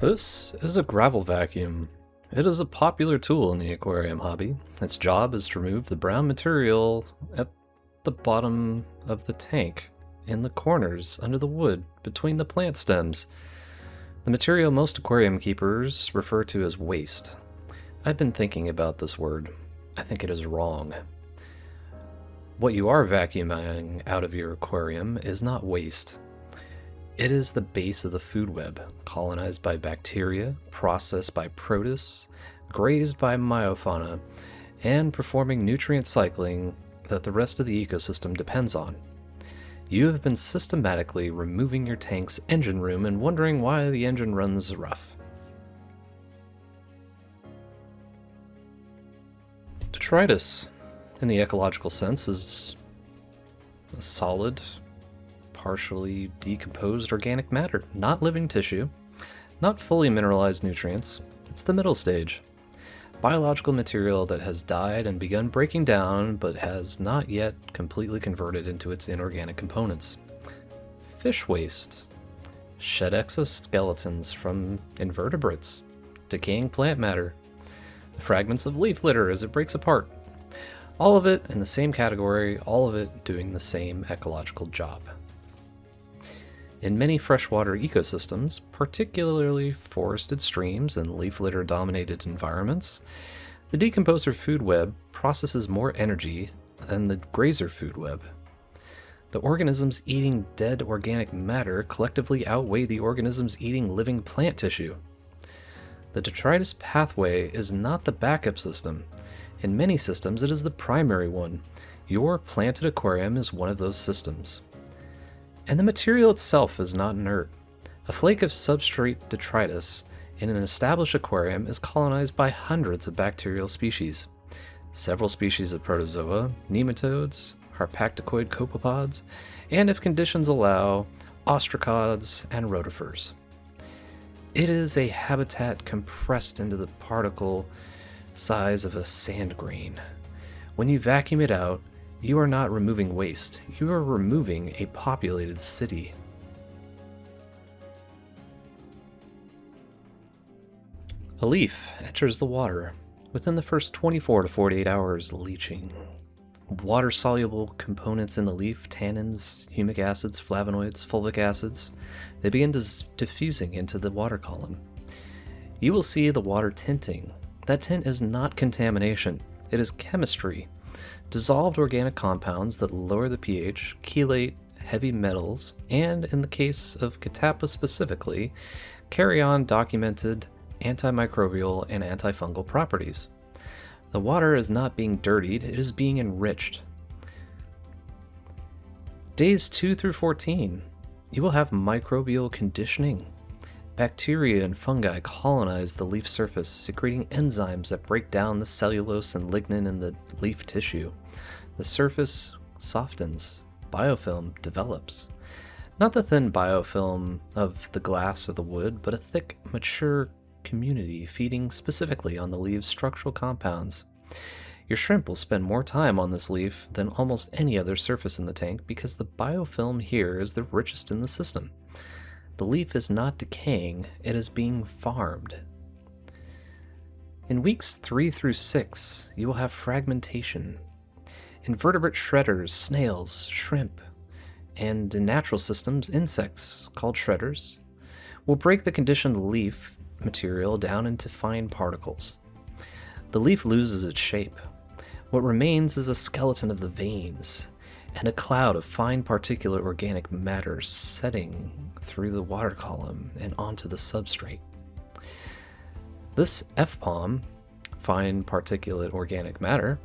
This is a gravel vacuum. It is a popular tool in the aquarium hobby. Its job is to remove the brown material at the bottom of the tank, in the corners, under the wood, between the plant stems. The material most aquarium keepers refer to as waste. I've been thinking about this word. I think it is wrong. What you are vacuuming out of your aquarium is not waste. It is the base of the food web, colonized by bacteria, processed by protists, grazed by meiofauna, and performing nutrient cycling that the rest of the ecosystem depends on. You have been systematically removing your tank's engine room and wondering why the engine runs rough. Detritus, in the ecological sense, is a solid, partially decomposed organic matter, not living tissue, not fully mineralized nutrients. It's the middle stage. Biological material that has died and begun breaking down but has not yet completely converted into its inorganic components. Fish waste, shed exoskeletons from invertebrates, decaying plant matter, the fragments of leaf litter as it breaks apart. All of it in the same category, all of it doing the same ecological job. In many freshwater ecosystems, particularly forested streams and leaf litter dominated environments, the decomposer food web processes more energy than the grazer food web. The organisms eating dead organic matter collectively outweigh the organisms eating living plant tissue. The detritus pathway is not the backup system. In many systems, it is the primary one. Your planted aquarium is one of those systems. And the material itself is not inert. A flake of substrate detritus in an established aquarium is colonized by hundreds of bacterial species. Several species of protozoa, nematodes, harpacticoid copepods, and if conditions allow, ostracods and rotifers. It is a habitat compressed into the particle size of a sand grain. When you vacuum it out, you are not removing waste, you are removing a populated city. A leaf enters the water. Within the first 24 to 48 hours, leaching. Water-soluble components in the leaf, tannins, humic acids, flavonoids, fulvic acids, they begin diffusing into the water column. You will see the water tinting. That tint is not contamination, it is chemistry. Dissolved organic compounds that lower the pH, chelate heavy metals, and, in the case of Catappa specifically, carry on documented antimicrobial and antifungal properties. The water is not being dirtied, it is being enriched. Days 2 through 14, you will have microbial conditioning. Bacteria and fungi colonize the leaf surface, secreting enzymes that break down the cellulose and lignin in the leaf tissue. The surface softens, biofilm develops. Not the thin biofilm of the glass or the wood, but a thick, mature community feeding specifically on the leaf's structural compounds. Your shrimp will spend more time on this leaf than almost any other surface in the tank because the biofilm here is the richest in the system. The leaf is not decaying, it is being farmed. In weeks 3 through 6, you will have fragmentation. Invertebrate shredders, snails, shrimp, and in natural systems, insects, called shredders, will break the conditioned leaf material down into fine particles. The leaf loses its shape. What remains is a skeleton of the veins, and a cloud of fine particulate organic matter setting through the water column and onto the substrate. This FPOM, fine particulate organic matter,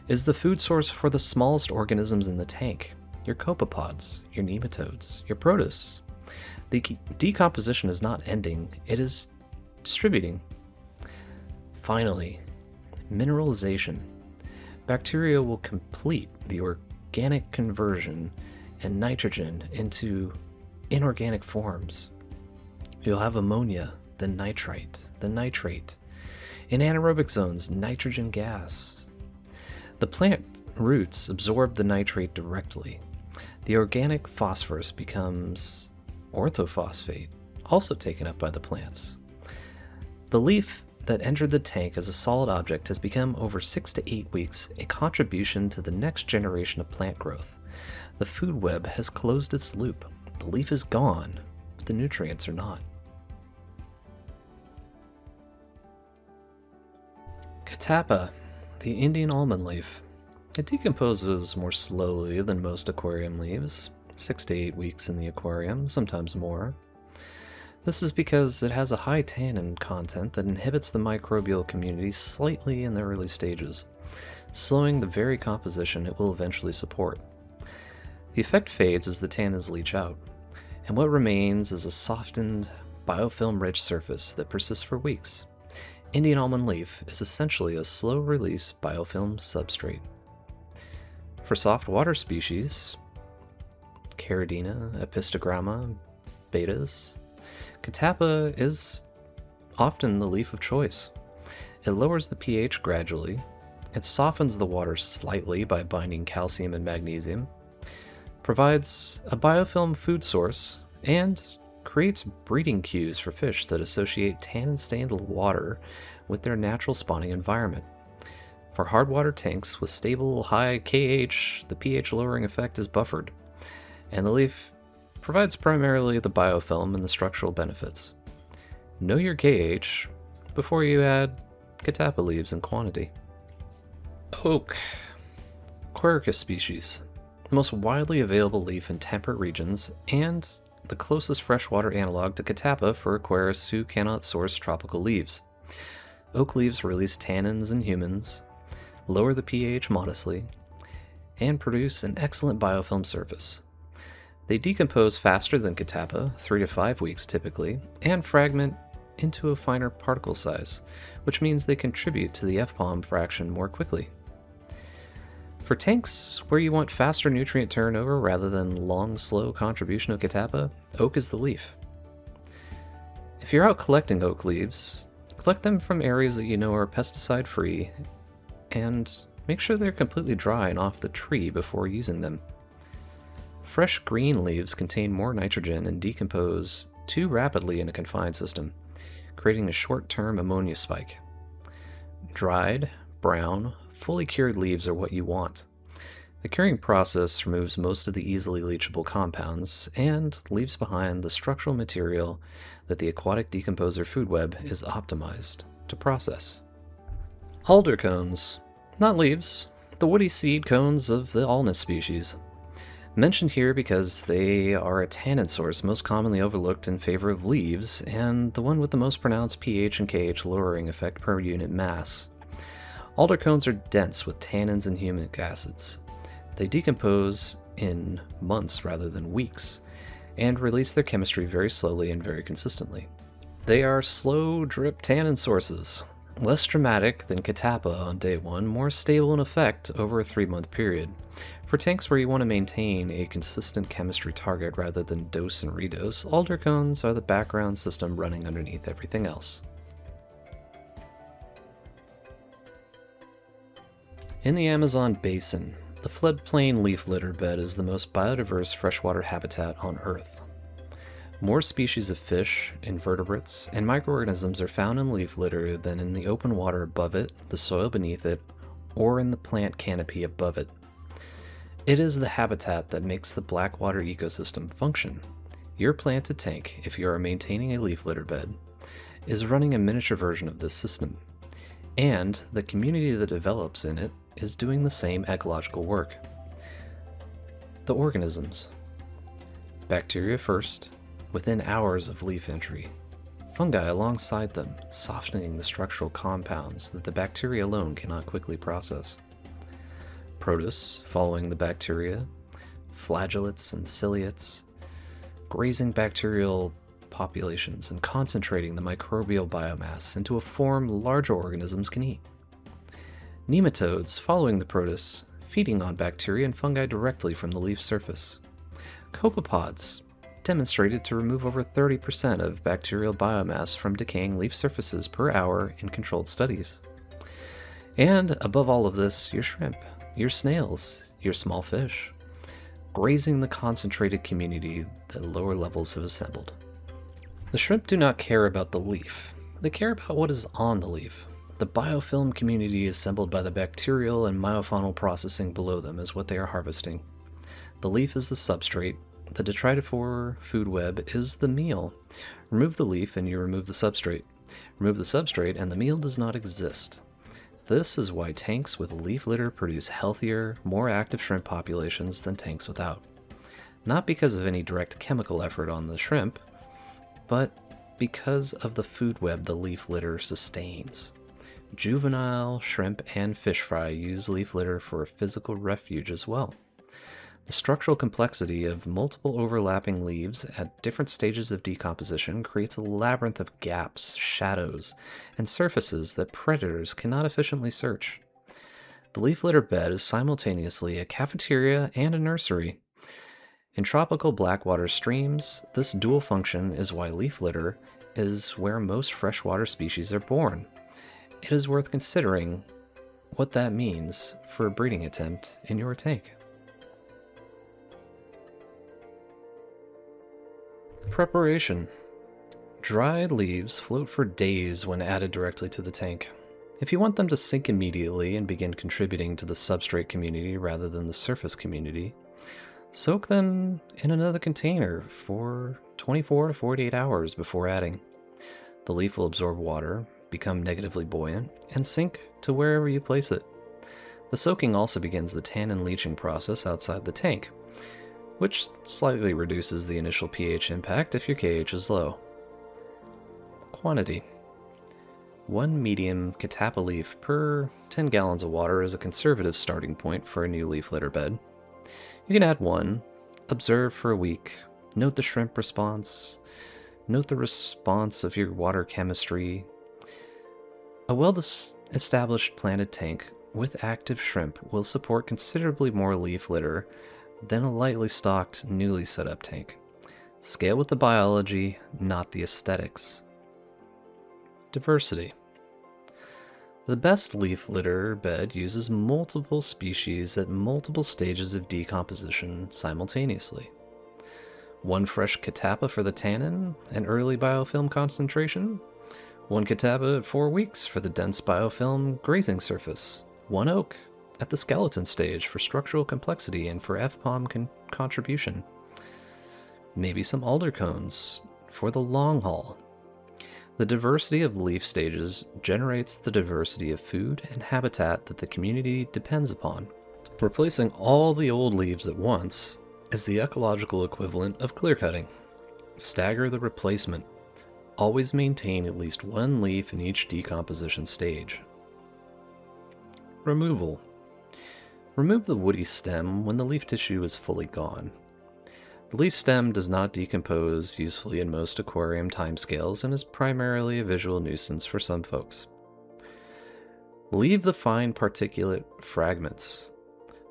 is the food source for the smallest organisms in the tank, your copepods, your nematodes, your protists. The decomposition is not ending, it is distributing. Finally, mineralization. Bacteria will complete the organic conversion and nitrogen into inorganic forms. You'll have ammonia, then nitrite, then nitrate. In anaerobic zones, nitrogen gas. The plant roots absorb the nitrate directly. The organic phosphorus becomes orthophosphate, also taken up by the plants. The leaf that entered the tank as a solid object has become, over 6 to 8 weeks, a contribution to the next generation of plant growth. The food web has closed its loop. The leaf is gone, but the nutrients are not. Catappa, the Indian almond leaf. It decomposes more slowly than most aquarium leaves, 6 to 8 weeks in the aquarium, sometimes more. This is because it has a high tannin content that inhibits the microbial community slightly in the early stages, slowing the very composition it will eventually support. The effect fades as the tannins leach out, and what remains is a softened, biofilm-rich surface that persists for weeks. Indian almond leaf is essentially a slow-release biofilm substrate. For soft water species, Caridina, Epistogramma, Betas, Catappa is often the leaf of choice. It lowers the pH gradually, it softens the water slightly by binding calcium and magnesium, provides a biofilm food source, and creates breeding cues for fish that associate tannin-stained water with their natural spawning environment. For hard water tanks with stable high KH, the pH lowering effect is buffered, and the leaf provides primarily the biofilm and the structural benefits. Know your KH before you add Catappa leaves in quantity. Oak, Quercus species, the most widely available leaf in temperate regions and the closest freshwater analog to Catappa for aquarists who cannot source tropical leaves. Oak leaves release tannins in humans, lower the pH modestly, and produce an excellent biofilm surface. They decompose faster than Catappa, 3 to 5 weeks typically, and fragment into a finer particle size, which means they contribute to the FPOM fraction more quickly. For tanks where you want faster nutrient turnover rather than long, slow contribution of Catappa, oak is the leaf. If you're out collecting oak leaves, collect them from areas that you know are pesticide-free, and make sure they're completely dry and off the tree before using them. Fresh green leaves contain more nitrogen and decompose too rapidly in a confined system, creating a short-term ammonia spike. Dried, brown, fully cured leaves are what you want. The curing process removes most of the easily leachable compounds and leaves behind the structural material that the aquatic decomposer food web is optimized to process. Alder cones, not leaves, the woody seed cones of the Alnus species. Mentioned here because they are a tannin source most commonly overlooked in favor of leaves, and the one with the most pronounced pH and KH lowering effect per unit mass. Alder cones are dense with tannins and humic acids. They decompose in months rather than weeks, and release their chemistry very slowly and very consistently. They are slow drip tannin sources, less dramatic than Catappa on day 1, more stable in effect over a 3-month period. For tanks where you want to maintain a consistent chemistry target rather than dose and redose, alder cones are the background system running underneath everything else. In the Amazon basin, the floodplain leaf litter bed is the most biodiverse freshwater habitat on Earth. More species of fish, invertebrates, and microorganisms are found in leaf litter than in the open water above it, the soil beneath it, or in the plant canopy above it. It is the habitat that makes the blackwater ecosystem function. Your planted tank, if you are maintaining a leaf litter bed, is running a miniature version of this system, and the community that develops in it is doing the same ecological work. The organisms. Bacteria first, within hours of leaf entry. Fungi alongside them, softening the structural compounds that the bacteria alone cannot quickly process. Protists following the bacteria, flagellates and ciliates, grazing bacterial populations and concentrating the microbial biomass into a form larger organisms can eat. Nematodes following the protists, feeding on bacteria and fungi directly from the leaf surface. Copepods demonstrated to remove over 30% of bacterial biomass from decaying leaf surfaces per hour in controlled studies. And above all of this, your shrimp, your snails, your small fish, grazing the concentrated community that lower levels have assembled. The shrimp do not care about the leaf. They care about what is on the leaf. The biofilm community assembled by the bacterial and myofaunal processing below them is what they are harvesting. The leaf is the substrate. The detritophore food web is the meal. Remove the leaf and you remove the substrate. Remove the substrate and the meal does not exist. This is why tanks with leaf litter produce healthier, more active shrimp populations than tanks without. Not because of any direct chemical effort on the shrimp, but because of the food web the leaf litter sustains. Juvenile shrimp and fish fry use leaf litter for a physical refuge as well. The structural complexity of multiple overlapping leaves at different stages of decomposition creates a labyrinth of gaps, shadows, and surfaces that predators cannot efficiently search. The leaf litter bed is simultaneously a cafeteria and a nursery. In tropical blackwater streams, this dual function is why leaf litter is where most freshwater species are born. It is worth considering what that means for a breeding attempt in your tank. Preparation. Dried leaves float for days when added directly to the tank. If you want them to sink immediately and begin contributing to the substrate community rather than the surface community, soak them in another container for 24 to 48 hours before adding. The leaf will absorb water, become negatively buoyant, and sink to wherever you place it. The soaking also begins the tannin leaching process outside the tank, which slightly reduces the initial pH impact if your KH is low. Quantity. 1 medium Catappa leaf per 10 gallons of water is a conservative starting point for a new leaf litter bed. You can add 1, observe for a week, note the shrimp response, note the response of your water chemistry. A well-established planted tank with active shrimp will support considerably more leaf litter than a lightly stocked, newly set up tank. Scale with the biology, not the aesthetics. Diversity. The best leaf litter bed uses multiple species at multiple stages of decomposition simultaneously. 1 fresh Catappa for the tannin and early biofilm concentration. 1 Catappa at 4 weeks for the dense biofilm grazing surface. 1 oak at the skeleton stage for structural complexity and for FPOM contribution. Maybe some alder cones for the long haul. The diversity of leaf stages generates the diversity of food and habitat that the community depends upon. Replacing all the old leaves at once is the ecological equivalent of clear cutting. Stagger the replacement. Always maintain at least 1 leaf in each decomposition stage. Removal. Remove the woody stem when the leaf tissue is fully gone. The leaf stem does not decompose usefully in most aquarium timescales and is primarily a visual nuisance for some folks. Leave the fine particulate fragments.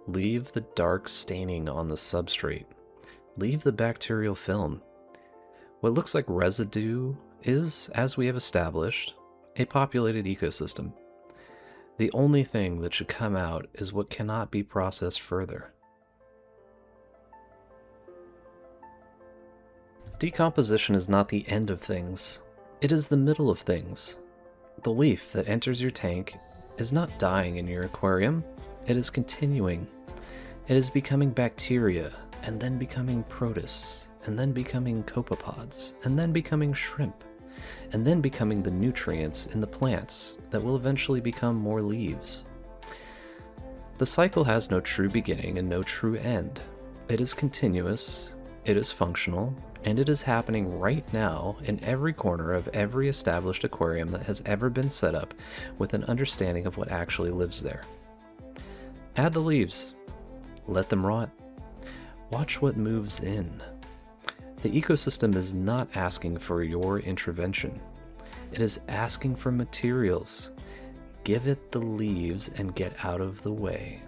Leave the dark staining on the substrate. Leave the bacterial film. What looks like residue is, as we have established, a populated ecosystem. The only thing that should come out is what cannot be processed further. Decomposition is not the end of things. It is the middle of things. The leaf that enters your tank is not dying in your aquarium. It is continuing. It is becoming bacteria, and then becoming protists, and then becoming copepods, and then becoming shrimp, and then becoming the nutrients in the plants that will eventually become more leaves. The cycle has no true beginning and no true end. It is continuous, it is functional, and it is happening right now in every corner of every established aquarium that has ever been set up with an understanding of what actually lives there. Add the leaves. Let them rot. Watch what moves in. The ecosystem is not asking for your intervention. It is asking for materials. Give it the leaves and get out of the way.